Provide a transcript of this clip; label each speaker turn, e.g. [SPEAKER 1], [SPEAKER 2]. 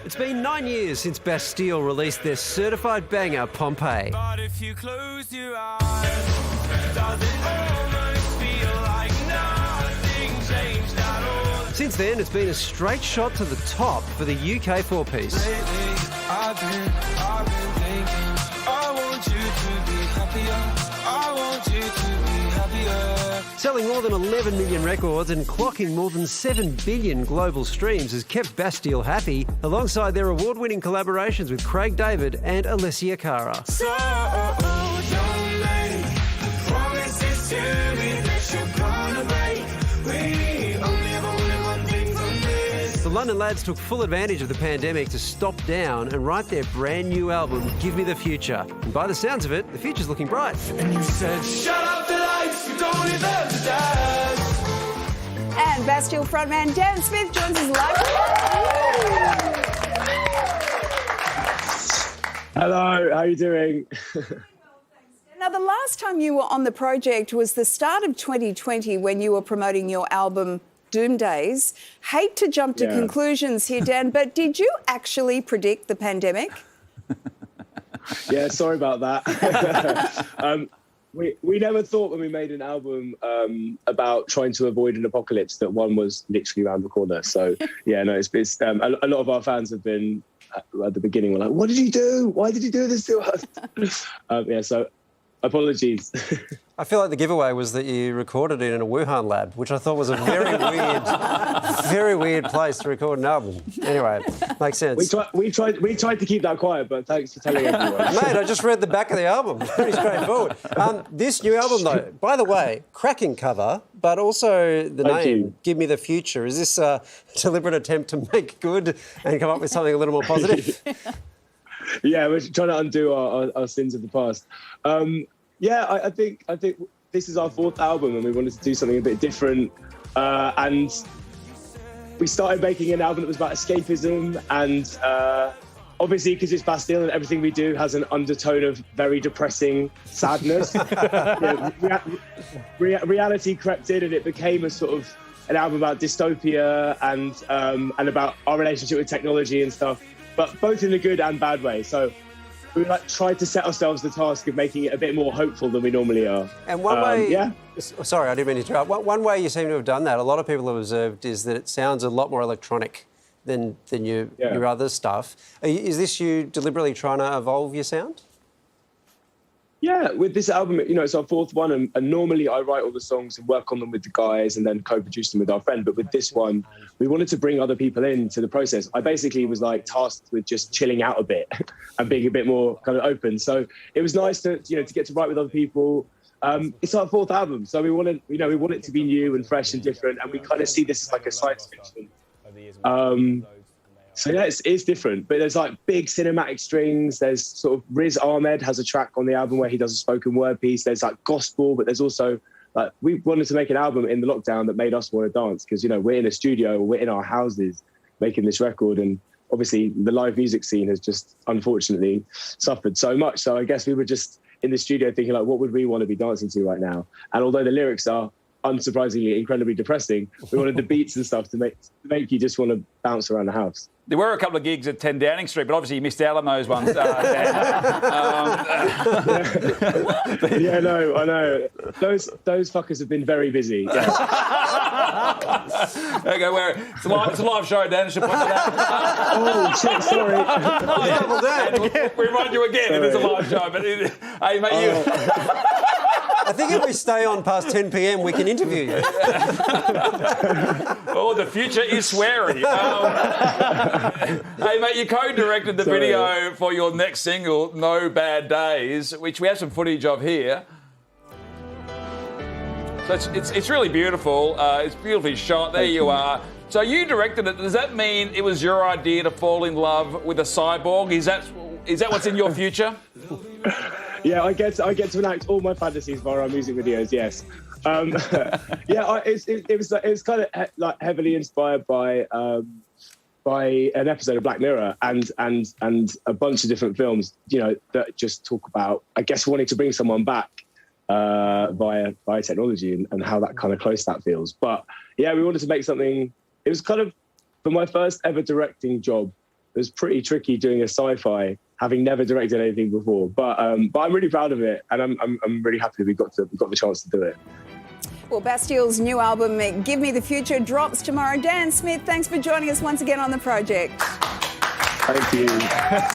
[SPEAKER 1] It's been 9 years since Bastille released their certified banger, Pompeii.
[SPEAKER 2] But if you close your eyes, does it almost feel like nothing changed at all?
[SPEAKER 1] Since then, it's been a straight shot to the top for the UK four-piece.
[SPEAKER 2] Lately, I've been thinking, I want you to be happier. I want you to be happier.
[SPEAKER 1] Selling more than 11 million records and clocking more than 7 billion global streams has kept Bastille happy, alongside their award-winning collaborations with Craig David and Alessia Cara.
[SPEAKER 2] So don't make promises to me that you're gonna break. We only ever wanted one thing from this.
[SPEAKER 1] The London lads took full advantage of the pandemic to stop down and write their brand new album, Give Me the Future. And by the sounds of it, the future's looking bright.
[SPEAKER 2] And you said, shut up the lights, you don't deserve to dance.
[SPEAKER 3] And Bastille frontman Dan Smith joins us live.
[SPEAKER 4] Hello, how are you doing?
[SPEAKER 3] Now, the last time you were on the project was the start of 2020 when you were promoting your album Doom Days. Hate to jump to conclusions here, Dan, but did you actually predict the pandemic?
[SPEAKER 4] Yeah, sorry about that. We never thought when we made an album about trying to avoid an apocalypse that one was literally around the corner. So, yeah, no, it's a lot of our fans have been, at the beginning, were like, what did you do? Why did you do this to us? So apologies.
[SPEAKER 1] I feel like the giveaway was that you recorded it in a Wuhan lab, which I thought was a very weird place to record an album. Anyway, makes sense.
[SPEAKER 4] We tried to keep that quiet, but thanks for telling everyone.
[SPEAKER 1] Mate, I just read the back of the album. Pretty straightforward. This new album, though, by the way, cracking cover, but also the name, Give Me the Future. Is this a deliberate attempt to make good and come up with something a little more positive?
[SPEAKER 4] Yeah, we're trying to undo our sins of the past. I think this is our fourth album and we wanted to do something a bit different. And we started making an album that was about escapism and obviously because it's Bastille and everything we do has an undertone of very depressing sadness. Reality crept in and it became a sort of an album about dystopia and about our relationship with technology and stuff, but both in a good and bad way. So we tried to set ourselves the task of making it a bit more hopeful than we normally are.
[SPEAKER 1] And one way... Sorry, I didn't mean to interrupt. One way you seem to have done that, a lot of people have observed, is that it sounds a lot more electronic than your other stuff. Is this you deliberately trying to evolve your sound?
[SPEAKER 4] Yeah, with this album, it's our fourth one, and normally I write all the songs and work on them with the guys and then co-produce them with our friend. But with this one, we wanted to bring other people into the process. I basically was tasked with just chilling out a bit and being a bit more kind of open. So it was nice to get to write with other people. It's our fourth album, so we want it to be new and fresh and different, and we kind of see this as like a science fiction. So yeah, it's different, but there's big cinematic strings. There's sort of Riz Ahmed has a track on the album where he does a spoken word piece. There's gospel, but there's also we wanted to make an album in the lockdown that made us want to dance because we're in a studio, we're in our houses making this record, and obviously the live music scene has just unfortunately suffered so much. So I guess we were just in the studio thinking what would we want to be dancing to right now? And although the lyrics are unsurprisingly incredibly depressing, we wanted the beats and stuff to make you just want to bounce around the house.
[SPEAKER 5] There were a couple of gigs at 10 Downing Street, but obviously you missed out on those ones, Dan.
[SPEAKER 4] Yeah, no, I know. Those fuckers have been very busy. Yeah.
[SPEAKER 5] Okay, it's a live show, Dan. I should point that out.
[SPEAKER 4] Oh, shit, sorry.
[SPEAKER 5] We'll remind you again, it is a live show. But hey, mate, you...
[SPEAKER 1] I think if we stay on past 10 p.m, we can interview you.
[SPEAKER 5] Oh, the future is sweary. Hey, mate, you co-directed the video for your next single, No Bad Days, which we have some footage of here. So it's really beautiful. It's beautifully shot. There you are. So you directed it. Does that mean it was your idea to fall in love with a cyborg? Is that what's in your future?
[SPEAKER 4] Yeah, I get to enact all my fantasies via our music videos. Yes, it was kind of heavily inspired by an episode of Black Mirror and a bunch of different films, that just talk about, I guess, wanting to bring someone back via technology and how that kind of close that feels. But yeah, we wanted to make something. It was kind of for my first ever directing job. was pretty tricky doing a sci-fi, having never directed anything before. But I'm really proud of it, and I'm really happy we got the chance to do it.
[SPEAKER 3] Well, Bastille's new album, Give Me the Future, drops tomorrow. Dan Smith, thanks for joining us once again on the project.
[SPEAKER 4] Thank you.